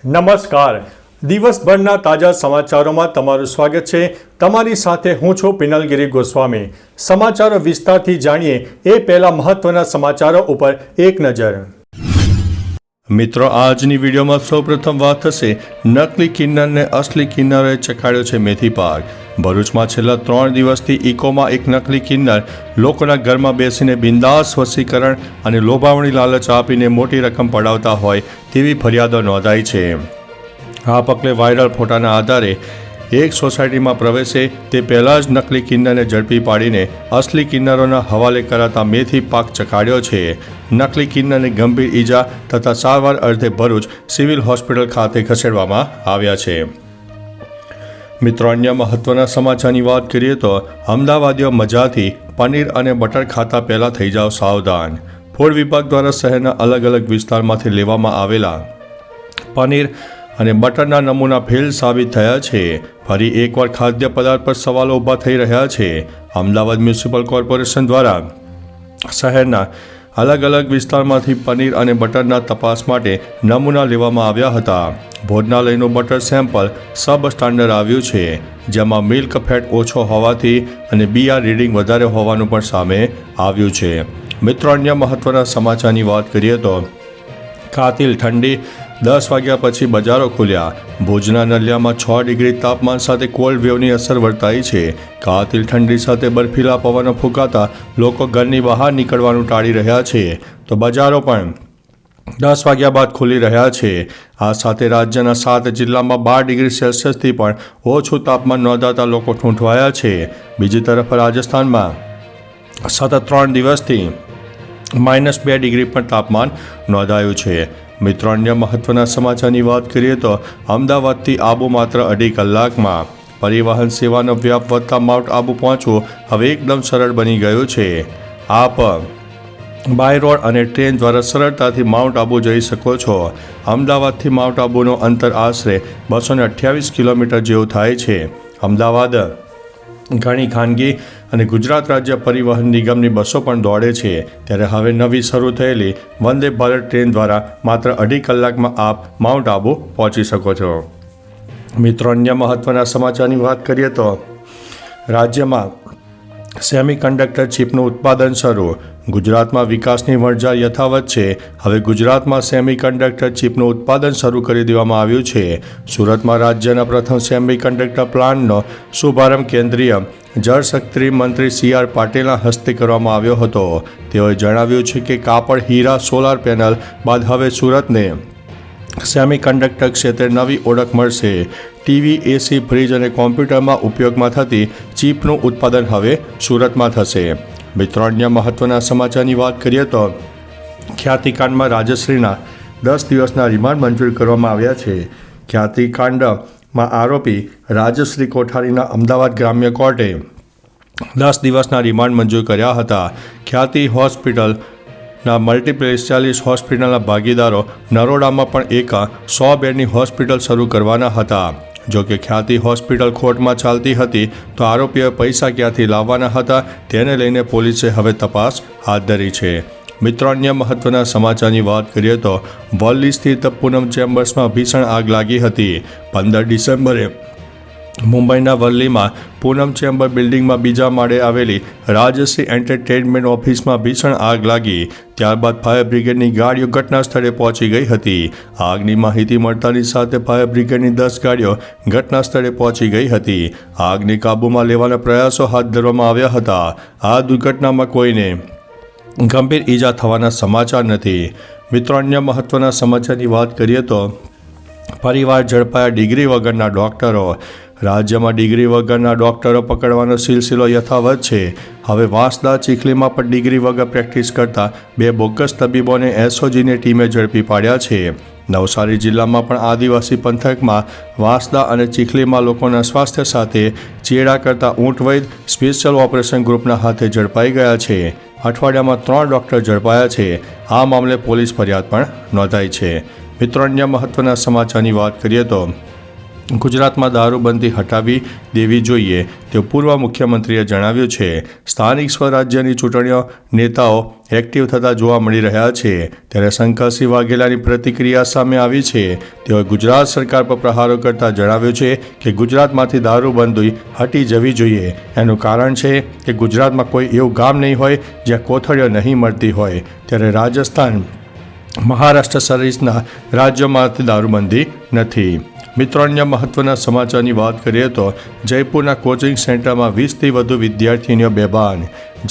નમસ્કાર. દિવસભરના તાજા સમાચારોમાં તમારું સ્વાગત છે. તમારી સાથે હું છું પિનલગીરી ગોસ્વામી. સમાચારો વિસ્તારથી જાણીએ એ પહેલા મહત્વના સમાચારો ઉપર એક નજર. મિત્રો, આજની વિડીયોમાં સૌપ્રથમ વાત થશે નકલી કિન્નરને અસલી કિન્નરોએ ચખાડ્યો છે મેથી પાક. ભરૂચમાં છેલ્લા 3 દિવસથી ઇકોમાં એક નકલી કિન્નર લોકોના ઘરમાં બેસીને બિંદાસ વસીકરણ અને લોભાવણી લાલચ આપીને મોટી રકમ પડાવતા હોય તેવી ફરિયાદો નોંધાઈ છે. આ પગલે વાયરલ ફોટાના આધારે એક સોસાયટીમાં પ્રવેશે તે પહેલાં જ નકલી કિન્નરને ઝડપી પાડીને અસલી કિન્નરોના હવાલે કરાતા મેથી પાક ચખાડ્યો છે. નકલી કિન્નરને ગંભીર ઈજા તથા સારવાર અર્થે ભરૂચ સિવિલ હોસ્પિટલ ખાતે ખસેડવામાં આવ્યા છે. મિત્રો, અન્ય મહત્વના સમાચારની વાત કરીએ તો અમદાવાદીઓ મજાથી પનીર અને બટર ખાતા પહેલાં થઈ જાઓ સાવધાન. ફૂડ વિભાગ દ્વારા શહેરના અલગ અલગ વિસ્તારમાંથી લેવામાં આવેલા પનીર અને બટરના નમૂના ફેલ સાબિત થયા છે. ફરી એકવાર ખાદ્ય પદાર્થ પર સવાલો ઊભા થઈ રહ્યા છે. અમદાવાદ મ્યુનિસિપલ કોર્પોરેશન દ્વારા શહેરના અલગ અલગ વિસ્તારમાંથી પનીર અને બટરના તપાસ માટે નમૂના લેવામાં આવ્યા હતા. ભોજનાલયનું બટર સેમ્પલ સબ સ્ટાન્ડર્ડ આવ્યું છે, જેમાં મિલ્ક ફેટ ઓછો હોવાથી અને બીઆર રીડિંગ વધારે હોવાનું પણ સામે આવ્યું છે. મિત્રો, અન્ય મહત્વના સમાચારની વાત કરીએ તો કાતિલ ઠંડી 10 વાગ્યા પછી બજારો ખુલ્યા. ભુજના નલિયામાં 6 ડિગ્રી તાપમાન સાથે કોલ્ડ વેવની અસર વર્તાઈ છે. કાતિલ ઠંડી સાથે બરફીલા પવનો ફૂંકાતા લોકો ઘરની બહાર નીકળવાનું ટાળી રહ્યા છે, તો બજારો પણ 10 વાગ્યા બાદ ખુલી રહ્યા છે. આ સાથે રાજ્યના 7 જિલ્લામાં 12 ડિગ્રી સેલ્સિયસથી પણ ઓછું તાપમાન નોંધાતા લોકો ઠૂંઠવાયા છે. બીજી તરફ રાજસ્થાનમાં સતત 3 દિવસથી -2 ડિગ્રી પણ તાપમાન નોંધાયું છે. મિત્રો, અન્ય મહત્વના સમાચારની વાત કરીએ તો અમદાવાદથી આબુ માત્ર 2.5 કલાકમાં. પરિવહન સેવાનો વ્યાપ વધતા માઉન્ટ આબુ પહોંચવું હવે એકદમ સરળ બની ગયું છે. આપ બાય રોડ અને ટ્રેન દ્વારા સરળતાથી માઉન્ટ આબુ જઈ શકો છો. અમદાવાદથી માઉન્ટ આબુનું અંતર આશરે 228 કિલોમીટર જેવું થાય છે. અમદાવાદ ઘણી ખાનગી અને ગુજરાત રાજ્ય પરિવહન નિગમની બસો પણ દોડે છે, ત્યારે હવે નવી શરૂ થયેલી વંદે ભારત ટ્રેન દ્વારા માત્ર 2.5 કલાકમાં આપ માઉન્ટ આબુ પહોંચી શકો છો. મિત્રો, અન્ય મહત્વના સમાચારની વાત કરીએ તો રાજ્યમાં સેમિકન્ડક્ટર ચિપનું ઉત્પાદન શરૂ. ગુજરાતમાં વિકાસની વણઝાર યથાવત છે. હવે ગુજરાતમાં સેમિકન્ડક્ટર ચિપનું ઉત્પાદન શરૂ કરી દેવામાં આવ્યું છે. સુરતમાં રાજ્યના પ્રથમ સેમિકન્ડક્ટર પ્લાન્ટનો શુભારંભ કેન્દ્રીય જળશક્તિ મંત્રી CR પાટીલના હસ્તે કરવામાં આવ્યો હતો. તેઓએ જણાવ્યું છે કે કાપડ, હીરા, સોલાર પેનલ બાદ હવે સુરતને સેમિકન્ડક્ટર ક્ષેત્રે નવી ઓળખ મળશે. ટીવી, AC, ફ્રીજ અને કોમ્પ્યુટરમાં ઉપયોગમાં થતી ચિપનું ઉત્પાદન હવે સુરતમાં થશે. મિત્રો, અન્ય મહત્વના સમાચારની વાત કરીએ તો ખ્યાતિકાંડમાં રાજશ્રીના 10 દિવસના રિમાન્ડ મંજૂર કરવામાં આવ્યા છે. ખ્યાતિકાંડમાં આરોપી રાજશ્રી કોઠારીના અમદાવાદ ગ્રામ્ય કોર્ટે 10 દિવસના રિમાન્ડ મંજૂર કર્યા હતા. ખ્યાતિ હોસ્પિટલના મલ્ટીસ્પેશિયાલિસ્ટ હોસ્પિટલના ભાગીદારો નરોડામાં પણ એક 100 બેડની હોસ્પિટલ શરૂ કરવાના હતા. જો કે ખ્યાતિ હોસ્પિટલ ખોટમાં ચાલતી હતી, તો આરોપીઓએ પૈસા ક્યાંથી લાવવાના હતા તેને લઈને પોલીસે હવે તપાસ હાથ ધરી છે. મિત્રો, અન્ય મહત્વના સમાચારની વાત કરીએ તો વલ્લી સ્થિત પૂનમ ચેમ્બર્સમાં ભીષણ આગ લાગી હતી. 15 ડિસેમ્બરે મુંબઈના વલ્લીમાં પૂનમ ચેમ્બર બિલ્ડિંગમાં બીજા માળે આવેલી રાજશ્રી એન્ટરટેનમેન્ટ ઓફિસમાં ભીષણ આગ લાગી. ત્યારબાદ ફાયર બ્રિગેડની ગાડીઓ ઘટના સ્થળે પહોંચી ગઈ હતી. આગની માહિતી મળતાની સાથે ફાયર બ્રિગેડની 10 ગાડીઓ ઘટના સ્થળે પહોંચી ગઈ હતી. આગને કાબૂમાં લેવાના પ્રયાસો હાથ ધરવામાં આવ્યા હતા. આ દુર્ઘટનામાં કોઈને ગંભીર ઈજા થવાના સમાચાર નથી. મિત્રો, અન્ય મહત્વના સમાચારની વાત કરીએ તો પરિવાર ઝડપાયા ડિગ્રી વગરના ડોક્ટરો. રાજ્યમાં ડિગ્રી વગરના ડોક્ટરો પકડવાનો સિલસિલો યથાવત છે. હવે વાંસદા, ચીખલીમાં પણ ડિગ્રી વગર પ્રેક્ટિસ કરતા 2 બોગસ તબીબોને SOGની ટીમે ઝડપી પાડ્યા છે. નવસારી જિલ્લામાં પણ આદિવાસી પંથકમાં વાંસદા અને ચીખલીમાં લોકોના સ્વાસ્થ્ય સાથે ચેડા કરતા ઊંટ વૈદ સ્પેશિયલ ઓપરેશન ગ્રુપના હાથે ઝડપાઈ ગયા છે. અઠવાડિયામાં 3 ડોક્ટર ઝડપાયા છે. આ મામલે પોલીસ ફરિયાદ પણ નોંધાઈ છે. મિત્રો, અન્ય મહત્વના સમાચારની વાત કરીએ તો ગુજરાતમાં દારૂબંધી હટાવી દેવી જોઈએ તેવું પૂર્વ મુખ્યમંત્રીએ જણાવ્યું છે. સ્થાનિક સ્વરાજ્યની ચૂંટણીઓ નેતાઓ એક્ટિવ થતા જોવા મળી રહ્યા છે ત્યારે શંકરસિંહ વાઘેલાની પ્રતિક્રિયા સામે આવી છે. તેઓએ ગુજરાત સરકાર પર પ્રહારો કરતા જણાવ્યું છે કે ગુજરાતમાંથી દારૂબંધી હટી જવી જોઈએ. એનું કારણ છે કે ગુજરાતમાં કોઈ એવું ગામ નહીં હોય જ્યાં કોથળીઓ નહીં મળતી હોય, ત્યારે રાજસ્થાન, મહારાષ્ટ્ર સહિતના રાજ્યોમાંથી દારૂબંધી નથી. મિત્રો, અન્ય મહત્વના સમાચારની વાત કરીએ તો જયપુરના કોચિંગ સેન્ટરમાં 20થી વધુ વિદ્યાર્થીનીઓ બેભાન.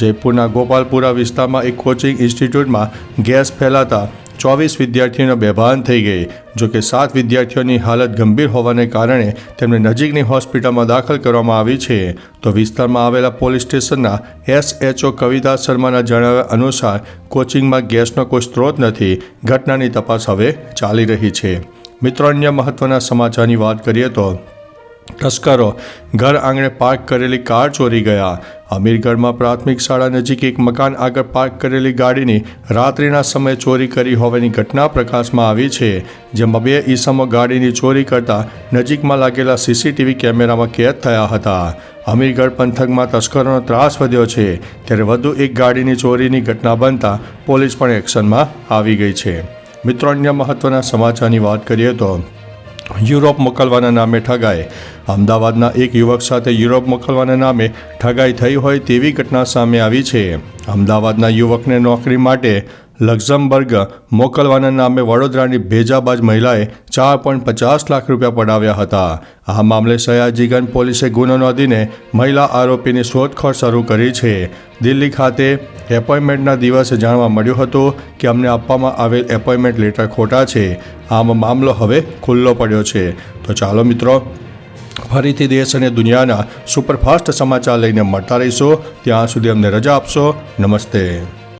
જયપુરના ગોપાલપુરા વિસ્તારમાં એક કોચિંગ ઇન્સ્ટિટ્યૂટમાં ગેસ ફેલાતા 24 વિદ્યાર્થીઓને બેભાન થઈ ગઈ. જોકે 7 વિદ્યાર્થીઓની હાલત ગંભીર હોવાને કારણે તેમને નજીકની હોસ્પિટલમાં દાખલ કરવામાં આવી છે. તો વિસ્તારમાં આવેલા પોલીસ સ્ટેશનના SHO કવિતા શર્માના જણાવ્યા અનુસાર કોચિંગમાં ગેસનો કોઈ સ્ત્રોત નથી. ઘટનાની તપાસ હવે ચાલી રહી છે. મિત્રો, અન્ય મહત્વના સમાચારની વાત કરીએ તો તસ્કરો ઘર આંગણે પાર્ક કરેલી કાર ચોરી ગયા. અમીરગઢમાં પ્રાથમિક શાળા નજીક એક મકાન આગળ પાર્ક કરેલી ગાડીની રાત્રિના સમયે ચોરી કરી હોવાની ઘટના પ્રકાશમાં આવી છે, જેમાં 2 ઈસમો ગાડીની ચોરી કરતા નજીકમાં લાગેલા CCTV કેમેરામાં કેદ થયા હતા. અમીરગઢ પંથકમાં તસ્કરોનો ત્રાસ વધ્યો છે ત્યારે વધુ એક ગાડીની ચોરીની ઘટના બનતા પોલીસ પણ એક્શનમાં આવી ગઈ છે. મિત્રો, અન્ય મહત્વના સમાચારની વાત કરીએ તો યુરોપ મોકલવાના નામે ઠગાઈ. અમદાવાદના એક યુવક સાથે યુરોપ મોકલવાના નામે ઠગાઈ થઈ હોય તેવી ઘટના સામે આવી છે. અમદાવાદના યુવકને નોકરી માટે લક્ઝમબર્ગ મોકલવાના નામે વડોદરાની ભેજાબાજ મહિલાએ 4.50 લાખ રૂપિયા પડાવ્યા હતા. આ મામલે સયાજીગંજ પોલીસે ગુનો નોંધીને મહિલા આરોપીની શોધખોળ શરૂ કરી છે. દિલ્હી ખાતે એપોઇન્ટમેન્ટના દિવસે જાણવા મળ્યું હતું કે અમને આપવામાં આવેલ એપોઇન્ટમેન્ટ લેટર ખોટા છે. આમ મામલો હવે ખુલ્લો પડ્યો છે. તો ચાલો મિત્રો, ફરીથી દેશ અને દુનિયાના સુપરફાસ્ટ સમાચાર લઈને મળતા રહીશું. ત્યાં સુધી અમને રજા આપશો. નમસ્તે.